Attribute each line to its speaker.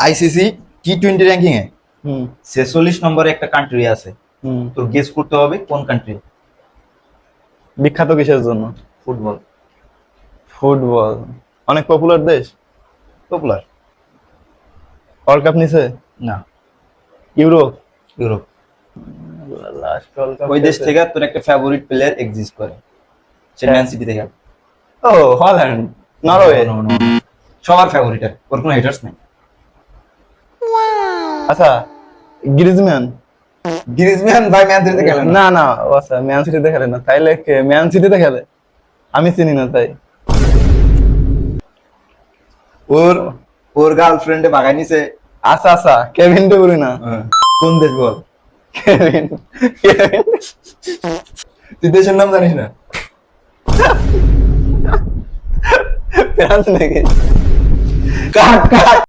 Speaker 1: ICC টি-20 ranking এ
Speaker 2: হুম
Speaker 1: 46 নম্বরে একটা country আছে,
Speaker 2: হুম
Speaker 1: তোর গেস করতে হবে কোন কান্ট্রি।
Speaker 2: বিখ্যাত কিসের জন্য?
Speaker 1: ফুটবল।
Speaker 2: ফুটবল। অনেক পপুলার দেশ।
Speaker 1: পপুলার।
Speaker 2: ওয়ার্ল্ড কাপ নিছে?
Speaker 1: না।
Speaker 2: Europe?
Speaker 1: Europe.
Speaker 2: Last world cup
Speaker 1: ওই দেশ থেকে তোর একটা ফেভারিট প্লেয়ার এক্সিস্ট করে, সে ম্যান সিটি থেকে।
Speaker 2: ও Haaland, Norway.
Speaker 1: No, no, no, no. সবার ফেভারিট, ওর কোনো হেটার্স নেই।
Speaker 2: আচ্ছা গ্রিজম্যান?
Speaker 1: গ্রিজম্যান ভাই ম্যান সিটিতে খেলে না।
Speaker 2: না না, ও আচ্ছা ম্যান সিটিতে খেলে না, তাইলে কে ম্যান সিটিতে খেলে? আমি চিনি না তাই।
Speaker 1: ওর ওর গার্লফ্রেন্ডে বাগাই নিছে।
Speaker 2: আচ্ছা আচ্ছা, কেভিন ডে ব্রুইনা।
Speaker 1: কোন দেশ বল?
Speaker 2: কেভিন কেভিন
Speaker 1: তুই দেশের নাম জানিস না?
Speaker 2: ফ্রান্স নাকি?
Speaker 1: কাট কাট।